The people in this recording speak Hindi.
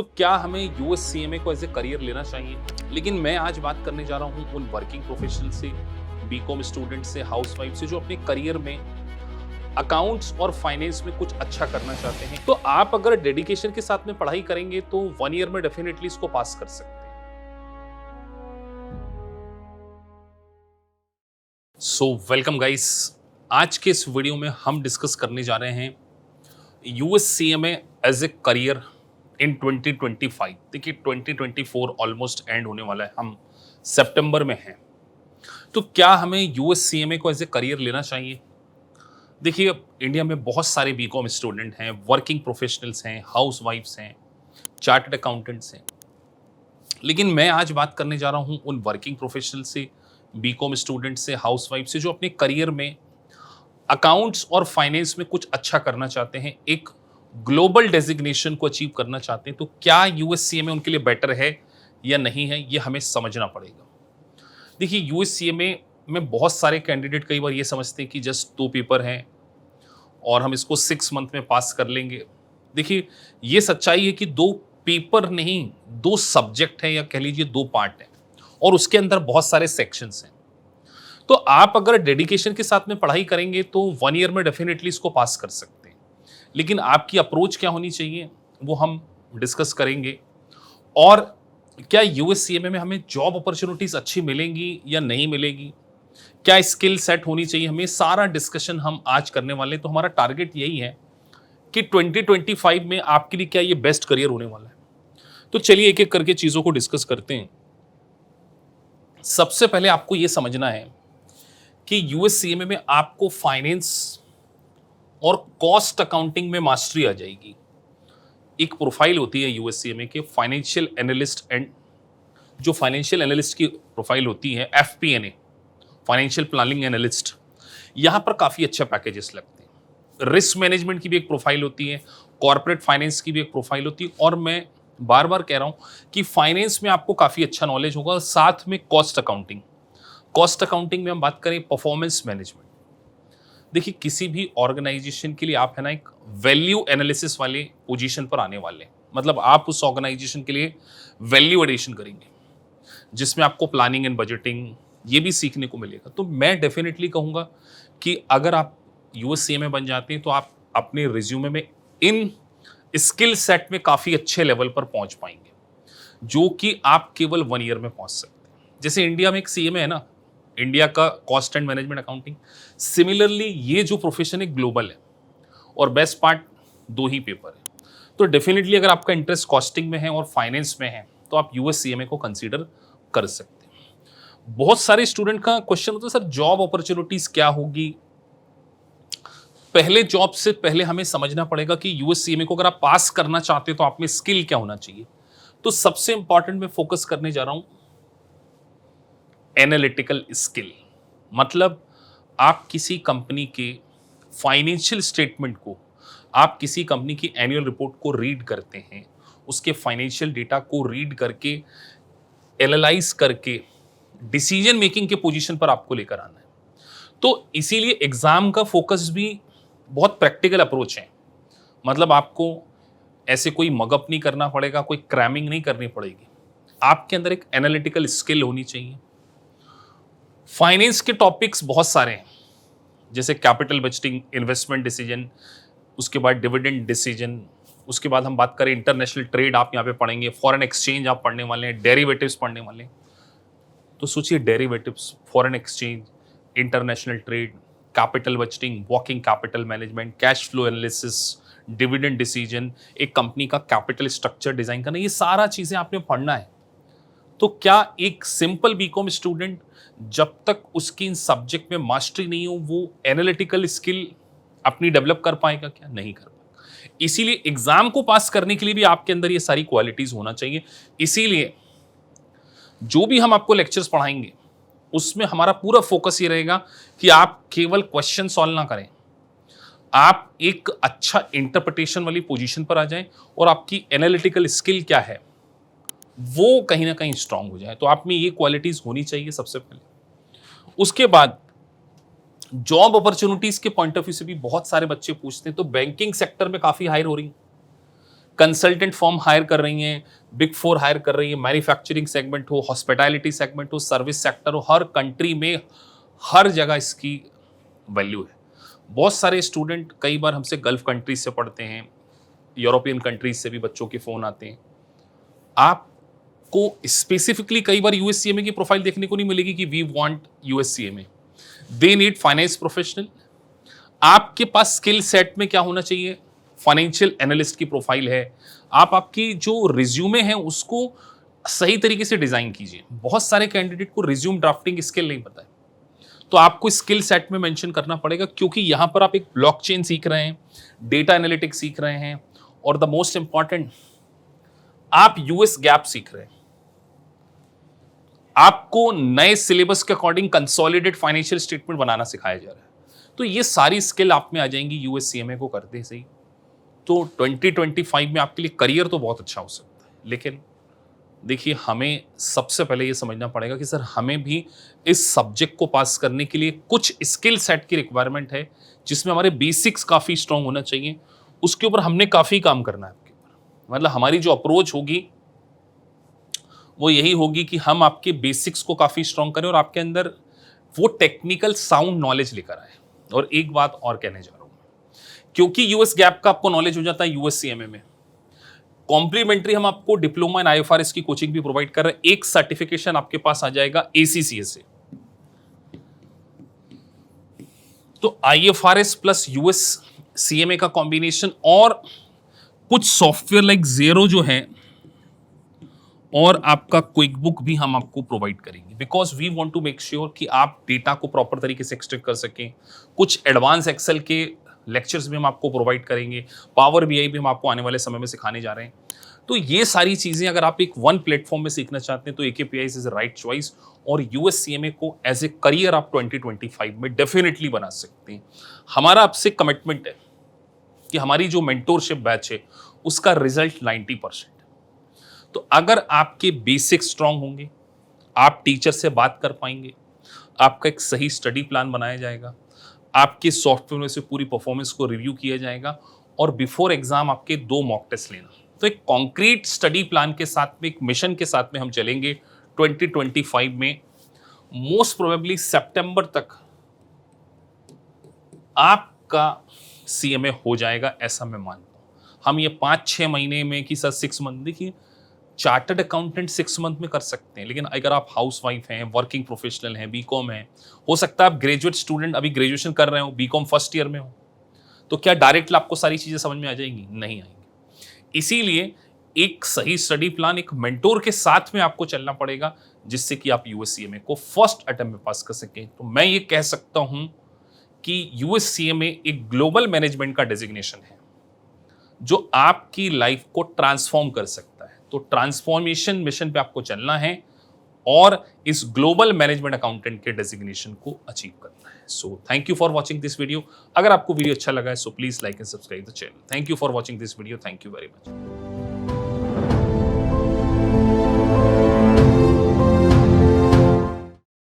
तो क्या हमें यूएससीएमए को एज ए करियर लेना चाहिए? लेकिन मैं आज बात करने जा रहा हूँ उन वर्किंग प्रोफेशनल से, बीकॉम स्टूडेंट से, हाउसवाइफ से जो अपने करियर में अकाउंट्स और फाइनेंस में कुछ अच्छा करना चाहते हैं। तो आप अगर डेडिकेशन के साथ में पढ़ाई करेंगे तो 1 ईयर में डेफिनेटली इसको पास कर सकते हैं। सो वेलकम गाइस, आज के इस वीडियो में हम डिस्कस करने जा रहे हैं USCMA as a career in 2025। देखिए 2024 ऑलमोस्ट एंड होने वाला है, हम सितंबर में हैं। तो क्या हमें यूएससीएमए को एज ए करियर लेना चाहिए? देखिए अब इंडिया में बहुत सारे बीकॉम स्टूडेंट हैं, वर्किंग प्रोफेशनल्स हैं, हाउसवाइफ्स हैं, चार्टर्ड अकाउंटेंट्स हैं। लेकिन मैं आज बात करने जा रहा हूं उन वर्किंग प्रोफेशनल से, बीकॉम स्टूडेंट से, हाउसवाइफ से जो अपने करियर में अकाउंट्स और फाइनेंस में कुछ अच्छा करना चाहते हैं, एक ग्लोबल डेजिग्नेशन को अचीव करना चाहते हैं। तो क्या यूएससीएमए उनके लिए बेटर है या नहीं है, ये हमें समझना पड़ेगा। देखिए यूएससीएमए में बहुत सारे कैंडिडेट कई बार ये समझते हैं कि जस्ट 2 पेपर हैं और हम इसको 6 मंथ में पास कर लेंगे। देखिए ये सच्चाई है कि 2 पेपर नहीं, 2 सब्जेक्ट हैं या कह लीजिए 2 पार्ट हैं और उसके अंदर बहुत सारे सेक्शंस हैं। तो आप अगर डेडिकेशन के साथ में पढ़ाई करेंगे तो 1 ईयर में डेफिनेटली इसको पास कर सकते हैं। लेकिन आपकी अप्रोच क्या होनी चाहिए वो हम डिस्कस करेंगे। और क्या यूएससीएमए में हमें जॉब अपॉर्चुनिटीज अच्छी मिलेंगी या नहीं मिलेगी, क्या स्किल सेट होनी चाहिए, हमें सारा डिस्कशन हम आज करने वाले हैं। तो हमारा टारगेट यही है कि 2025 में आपके लिए क्या ये बेस्ट करियर होने वाला है। तो चलिए एक एक करके चीजों को डिस्कस करते हैं। सबसे पहले आपको ये समझना है कि यूएससीएमए में आपको फाइनेंस और कॉस्ट अकाउंटिंग में मास्टरी आ जाएगी। एक प्रोफाइल होती है यूएससीएमए के फाइनेंशियल एनालिस्ट, एंड जो फाइनेंशियल एनालिस्ट की प्रोफाइल होती है एफपीएनए, फाइनेंशियल प्लानिंग एनालिस्ट, यहां पर काफी अच्छे पैकेजेस लगते हैं। रिस्क मैनेजमेंट की भी एक प्रोफाइल होती है, कॉर्पोरेट फाइनेंस की भी एक प्रोफाइल होती है। और मैं बार बार कह रहा हूं कि फाइनेंस में आपको काफी अच्छा नॉलेज होगा, साथ में कॉस्ट अकाउंटिंग में हम बात करें परफॉर्मेंस मैनेजमेंट। देखिए किसी भी ऑर्गेनाइजेशन के लिए आप है ना एक वैल्यू एनालिसिस वाले पोजीशन पर आने वाले हैं। मतलब आप उस ऑर्गेनाइजेशन के लिए वैल्यू एडिशन करेंगे, जिसमें आपको प्लानिंग एंड बजटिंग ये भी सीखने को मिलेगा। तो मैं डेफिनेटली कहूँगा कि अगर आप यूएससीएमए बन जाते हैं तो आप अपने रिज्यूमे में इन स्किल सेट में काफ़ी अच्छे लेवल पर पहुंच पाएंगे, जो कि आप केवल 1 ईयर में पहुंच सकते हैं। जैसे इंडिया में एक सीएमए है ना, इंडिया का cost and management accounting, similarly ये जो प्रोफेशन है ग्लोबल है और बेस्ट पार्ट 2 ही पेपर है। तो डेफिनेटली अगर आपका इंटरेस्ट कॉस्टिंग में है और फाइनेंस में है तो आप यूएससीएमए को कंसीडर कर सकते हैं। बहुत सारे स्टूडेंट का क्वेश्चन होता है सर जॉब अपॉर्चुनिटीज क्या होगी। पहले जॉब से पहले हमें समझना पड़ेगा कि यूएससीएमए को अगर आप पास करना चाहते हो तो आप में स्किल क्या होना चाहिए। तो सबसे इंपॉर्टेंट मैं फोकस करने जा रहा हूं एनालिटिकल स्किल। मतलब आप किसी कंपनी के फाइनेंशियल स्टेटमेंट को, आप किसी कंपनी की एनुअल रिपोर्ट को रीड करते हैं, उसके फाइनेंशियल डेटा को रीड करके एनालाइज करके डिसीजन मेकिंग के पोजीशन पर आपको लेकर आना है। तो इसीलिए एग्जाम का फोकस भी बहुत प्रैक्टिकल अप्रोच है। मतलब आपको ऐसे कोई मगअप नहीं करना पड़ेगा, कोई क्रैमिंग नहीं करनी पड़ेगी। आपके अंदर एक एनालिटिकल स्किल होनी चाहिए। फाइनेंस के टॉपिक्स बहुत सारे हैं, जैसे कैपिटल बजटिंग, इन्वेस्टमेंट डिसीजन, उसके बाद डिविडेंड डिसीजन, उसके बाद हम बात करें इंटरनेशनल ट्रेड आप यहाँ पे पढ़ेंगे, फॉरेन एक्सचेंज आप पढ़ने वाले हैं, डेरिवेटिव्स पढ़ने वाले हैं। तो सोचिए derivatives, foreign exchange, international trade, capital budgeting, working capital management, cash flow analysis, dividend decision, एक कंपनी का कैपिटल स्ट्रक्चर डिजाइन करना, ये सारा चीजें आपने पढ़ना है। तो क्या एक सिंपल बीकॉम स्टूडेंट जब तक उसकी इन सब्जेक्ट में मास्टरी नहीं हो वो एनालिटिकल स्किल अपनी डेवलप कर पाएगा? क्या नहीं कर पाएगा। इसीलिए एग्जाम को पास करने के लिए भी आपके अंदर ये सारी क्वालिटीज होना चाहिए। इसीलिए जो भी हम आपको लेक्चर्स पढ़ाएंगे उसमें हमारा पूरा फोकस ये रहेगा कि आप केवल क्वेश्चन सॉल्व ना करें, आप एक अच्छा इंटरप्रिटेशन वाली पोजीशन पर आ जाएं और आपकी एनालिटिकल स्किल क्या है वो कहीं ना कहीं स्ट्रांग हो जाए। तो आप में ये क्वालिटीज होनी चाहिए सबसे पहले। उसके बाद जॉब अपॉर्चुनिटीज के पॉइंट ऑफ व्यू से भी बहुत सारे बच्चे पूछते हैं, तो बैंकिंग सेक्टर में काफी हायर हो रही है, कंसल्टेंट फर्म हायर कर रही हैं, बिग फोर हायर कर रही है, मैन्युफैक्चरिंग सेगमेंट हो, हॉस्पिटैलिटी सेगमेंट हो, सर्विस सेक्टर हो, हर कंट्री में हर जगह इसकी वैल्यू है। बहुत सारे स्टूडेंट कई बार हमसे गल्फ कंट्रीज से पढ़ते हैं, यूरोपियन कंट्रीज से भी बच्चों के फ़ोन आते हैं। आपको स्पेसिफिकली कई बार यूएससीएमए की प्रोफाइल देखने को नहीं मिलेगी कि we want USCMA, they need finance professional. आपके पास स्किल सेट में क्या होना चाहिए? फाइनेंशियल एनालिस्ट की प्रोफाइल है। आपकी जो रिज्यूमे है उसको सही तरीके से डिजाइन कीजिए। बहुत सारे कैंडिडेट को रिज्यूम ड्राफ्टिंग स्किल नहीं पता है, तो आपको स्किल सेट में मेंशन करना पड़ेगा, क्योंकि यहां पर आप एक ब्लॉकचेन सीख रहे हैं, डेटा एनालिटिक्स सीख रहे हैं, और द मोस्ट इंपॉर्टेंट, आप यूएस गैप सीख रहे हैं। आपको नए सिलेबस के अकॉर्डिंग कंसोलिडेटेड फाइनेंशियल स्टेटमेंट बनाना सिखाया जा रहा है। तो ये सारी स्किल आप में आ जाएंगी यूएससीएमए को करते सही। तो 2025 में आपके लिए करियर तो बहुत अच्छा हो सकता है, लेकिन देखिए हमें सबसे पहले ये समझना पड़ेगा कि सर हमें भी इस सब्जेक्ट को पास करने के लिए कुछ स्किल सेट की रिक्वायरमेंट है, जिसमें हमारे बेसिक्स काफ़ी स्ट्रांग होना चाहिए। उसके ऊपर हमने काफ़ी काम करना है आपके ऊपर। मतलब हमारी जो अप्रोच होगी वो यही होगी कि हम आपके बेसिक्स को काफ़ी स्ट्रांग करें और आपके अंदर वो टेक्निकल साउंड नॉलेज लेकर आए। और एक बात और कहने जा रहा हूँ, क्योंकि यूएस गैप का आपको नॉलेज हो जाता है यूएससीएमए में, कॉम्प्लीमेंट्री हम आपको डिप्लोमा इन आईएफआरएस की कोचिंग भी प्रोवाइड कर रहे हैं। एक सर्टिफिकेशन आपके पास आ जाएगा एसीसीए से। तो आईएफआरएस प्लस यूएससीएमए का कॉम्बिनेशन और कुछ सॉफ्टवेयर लाइक ज़ेरो जो है और आपका क्विक बुक भी हम आपको प्रोवाइड करेंगे, because we want to make sure कि आप डेटा को प्रॉपर तरीके से एक्सट्रैक्ट कर सकें। कुछ एडवांस एक्सेल के लेक्चर्स भी हम आपको प्रोवाइड करेंगे, पावर बीआई भी हम आपको आने वाले समय में सिखाने जा रहे हैं। तो ये सारी चीज़ें अगर आप एक वन प्लेटफॉर्म में सीखना चाहते हैं तो AKPIS इज राइट चॉइस, और यूएससीएमए को एज ए करियर आप 2025 में डेफिनेटली बना सकते हैं। हमारा आपसे कमिटमेंट है कि हमारी जो मेंटोरशिप बैच है उसका रिजल्ट 90%। तो अगर आपके बेसिक स्ट्रांग होंगे, आप टीचर से बात कर पाएंगे, आपका एक सही स्टडी प्लान बनाया जाएगा, आपके सॉफ्टवेयर में से पूरी परफॉर्मेंस को रिव्यू किया जाएगा, और बिफोर एग्जाम आपके 2 मॉक टेस्ट लेना। तो एक कॉन्क्रीट स्टडी प्लान के साथ में, एक मिशन के साथ में हम चलेंगे 2025 में। मोस्ट प्रोबेबली सितंबर तक आपका सीएमए हो जाएगा, ऐसा मैं मानता हूँ। हम ये 5-6 महीने में कि सर 6 मंथ, देखिए चार्टर्ड अकाउंटेंट 6 मंथ में कर सकते हैं, लेकिन अगर आप हाउस वाइफ हैं, वर्किंग प्रोफेशनल हैं, बीकॉम है, हो सकता है आप ग्रेजुएट स्टूडेंट अभी ग्रेजुएशन कर रहे हो, बीकॉम फर्स्ट ईयर में हो, तो क्या डायरेक्ट आपको सारी चीज़ें समझ में आ जाएंगी? नहीं आएंगी। इसीलिए एक सही स्टडी प्लान, एक मेंटोर के साथ में आपको चलना पड़ेगा, जिससे कि आप यूएससीएमए को फर्स्ट अटेम्प्ट में पास कर सकें। तो मैं ये कह सकता हूं कि यूएससीएमए एक ग्लोबल मैनेजमेंट का डेजिग्नेशन है जो आपकी लाइफ को ट्रांसफॉर्म कर सकता है। तो ट्रांसफॉर्मेशन मिशन पे आपको चलना है और इस ग्लोबल मैनेजमेंट अकाउंटेंट के डेजिग्नेशन को अचीव करना है। So thank you for watching this video. अगर आपको वीडियो अच्छा लगा है so please like and subscribe the channel. Thank you for watching this video. Thank you very much.